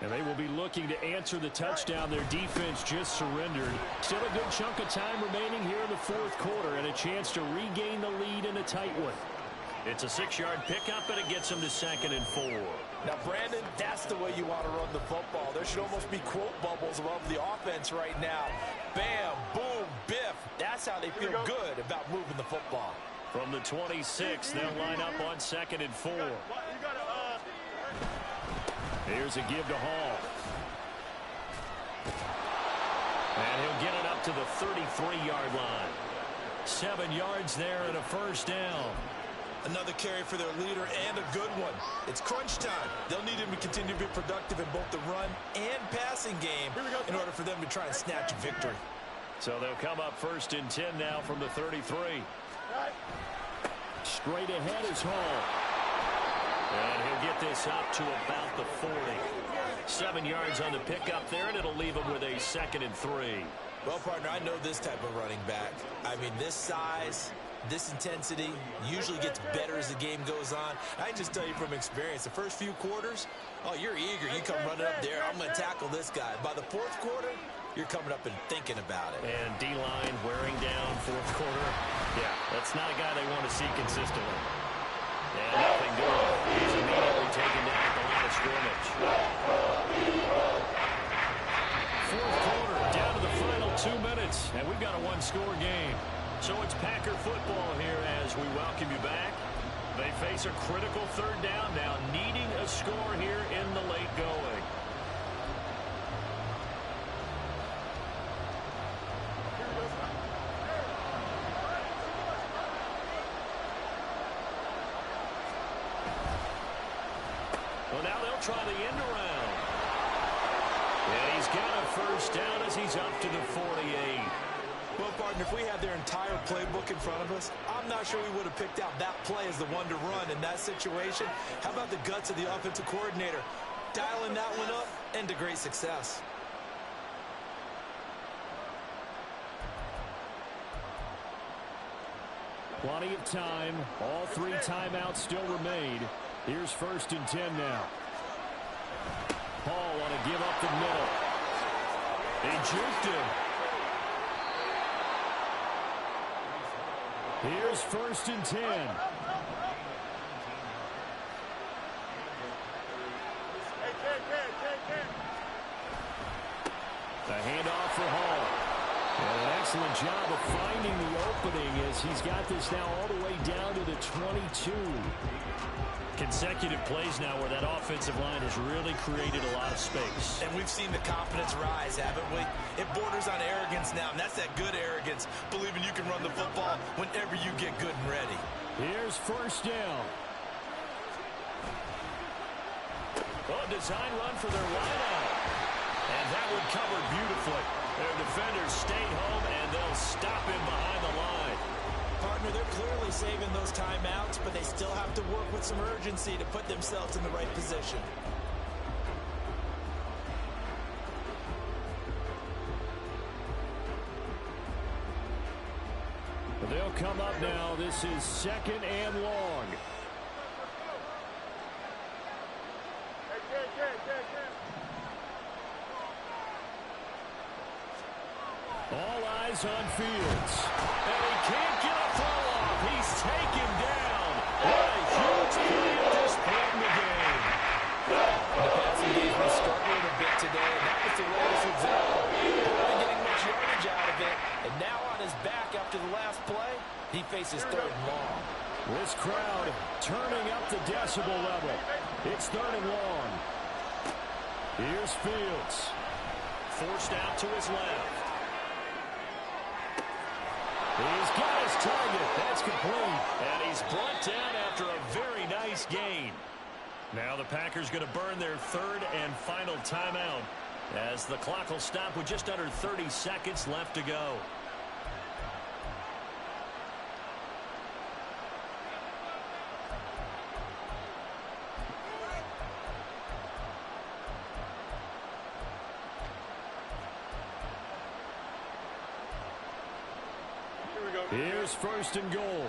And they will be looking to answer the touchdown their defense just surrendered. Still a good chunk of time remaining here in the fourth quarter and a chance to regain the lead in a tight one. It's a 6-yard pickup, and it gets them to 2nd and 4. Now, Brandon, that's the way you want to run the football. There should almost be quote bubbles above the offense right now. Bam, boom, biff. That's how they feel good about moving the football. From the 26, they'll line up on 2nd and 4. Here's a give to Hall. And he'll get it up to the 33-yard line. 7 yards there and a first down. Another carry for their leader and a good one. It's crunch time. They'll need him to continue to be productive in both the run and passing game in order for them to try and snatch a victory. So they'll come up 1st and 10 now from the 33. Straight ahead is Hall. And he'll get this up to about the 40. 7 yards on the pickup there, and it'll leave him with a 2nd and 3. Well, partner, I know this type of running back. I mean, this size, this intensity usually gets better as the game goes on. I can just tell you from experience, the first few quarters, oh, you're eager. You come running up there, I'm going to tackle this guy. By the 4th quarter, you're coming up and thinking about it. And D-line wearing down 4th quarter. Yeah, that's not a guy they want to see consistently. And nothing doing. He's immediately taken down at the line of scrimmage. 4th quarter, down to the final 2 minutes, and we've got a one-score game. So it's Packer football here as we welcome you back. They face a critical 3rd down now, needing a score here in the late going. Well, now they'll try the end around. And he's got a 1st down as he's up to the 48. Well, partner, if we had their entire playbook in front of us, I'm not sure we would have picked out that play as the one to run in that situation. How about the guts of the offensive coordinator? Dialing that one up and to great success. Plenty of time. All 3 timeouts still remain. Here's 1st and 10 now. Paul want to give up the middle. He juked him. Here's 1st and 10. The handoff for Hall. And an excellent job of finding the opening as he's got this now all the way down to the 22. Consecutive plays now where that offensive line has really created a lot of space. And we've seen the confidence rise, haven't we? It borders on arrogance now, and that's that good arrogance, believing you can run the football whenever you get good and ready. Here's 1st down. Oh, design run for their wideout. And that one covered beautifully. Their defenders stayed home, and they'll stop him behind the line. Partner, they're clearly saving those timeouts, but they still have to work with some urgency to put themselves in the right position. They'll come up now. This is 2nd and long. All eyes on Fields. And he can't get a throw off. He's taken down. What a huge play at this point in the game. The passing game was struggling a bit today, and that was the latest example. Not getting much yardage out of it, and now on his back after the last play, he faces 3rd and long. This crowd turning up the decibel level. It's 3rd and long. Here's Fields. Forced out to his left. He's got his target. That's complete. And he's brought down after a very nice gain. Now the Packers going to burn their 3rd and final timeout as the clock will stop with just under 30 seconds left to go. Here's 1st and goal.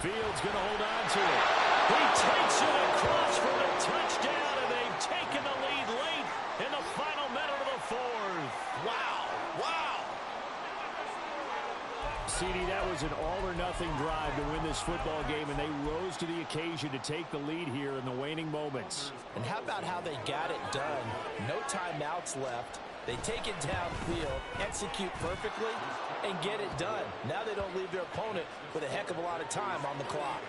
Fields going to hold on to it. He takes it across for a touchdown, and they've taken the lead late in the final minute of the 4th. Wow. Wow. CD, that was an all-or-nothing drive to win this football game, and they rose to the occasion to take the lead here in the waning moments. And how about how they got it done? No timeouts left. They take it downfield, execute perfectly, and get it done. Now they don't leave their opponent with a heck of a lot of time on the clock.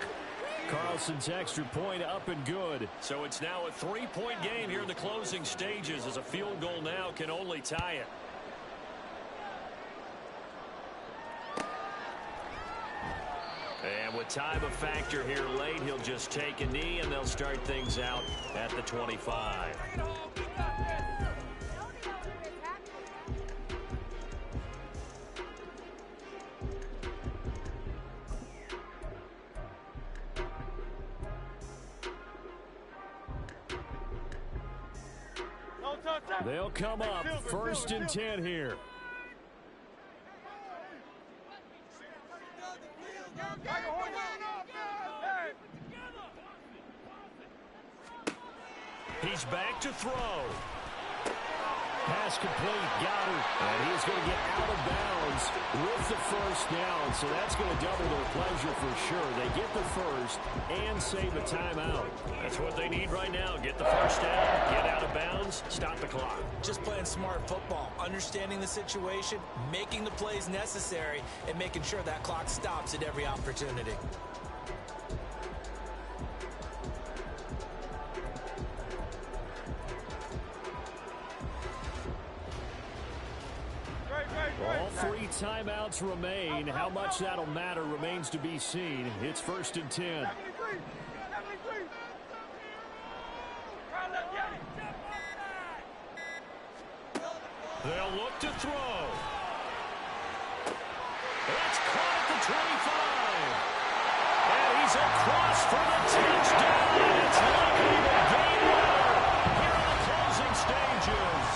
Carlson's extra point up and good. So it's now a 3-point game here in the closing stages as a field goal now can only tie it. And with time a factor here late, he'll just take a knee, and they'll start things out at the 25. They'll come up 1st and 10 here. He's back to throw. Pass complete, got it. And he's going to get out of bounds with the 1st down. So that's going to double their pleasure for sure. They get the 1st and save a timeout. That's what they need right now. Get the 1st down, get out of bounds, stop the clock. Just playing smart football, understanding the situation, making the plays necessary, and making sure that clock stops at every opportunity. All 3 timeouts remain. How much that'll matter remains to be seen. It's 1st and 10. They'll look to throw. It's caught at the 25. And he's across for the touchdown. It's likely the game winner here in the closing stages.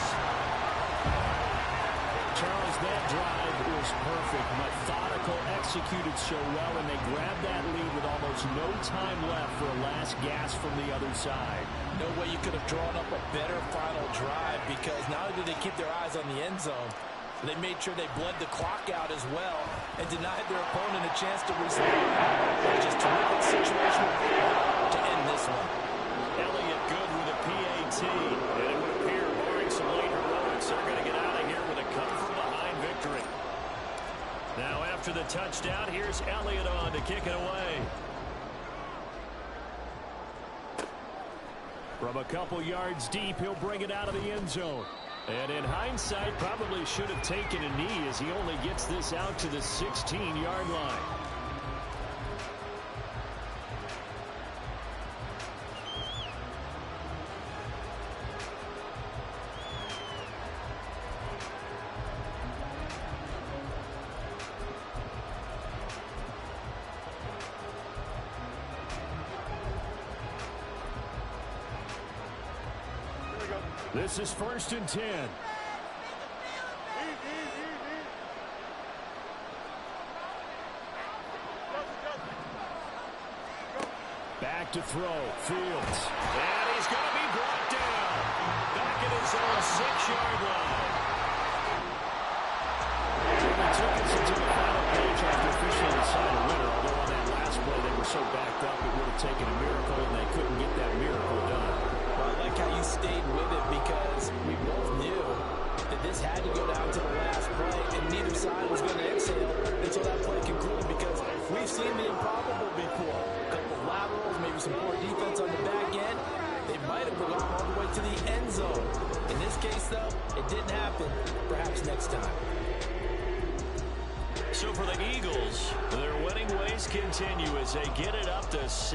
Charles, that drive was perfect. Methodical, executed so well, and they grabbed that lead with almost no time left for a last gasp from the other side. No way you could have drawn up a better final drive, because not only did they keep their eyes on the end zone, they made sure they bled the clock out as well and denied their opponent a chance to respond. It was just terrific situational football to end this one. Elliott good with a PAT, and it would appear, barring some late heroics, they're going to get out of here with a come-from-behind victory. Now after the touchdown, here's Elliott on to kick it away. From a couple yards deep, he'll bring it out of the end zone. And in hindsight, probably should have taken a knee as he only gets this out to the 16-yard line. This is 1st and 10. Back to throw. Fields. And he's going to be brought down. Back at his own 6-yard line. They took us into the final page after officially decided a winner, although on that last play they were so backed up it would have taken a miracle, and they couldn't get that miracle done. Well, I like how you stayed with it, because we both knew that this had to go down to the last play, and neither side was going to exhale until that play concluded, because we've seen the improbable before. A couple of laterals, maybe some poor defense on the back end. They might have gone all the way to the end zone. In this case, though, it didn't happen. Perhaps next time. So for the Eagles, their winning ways continue as they get it up to 6.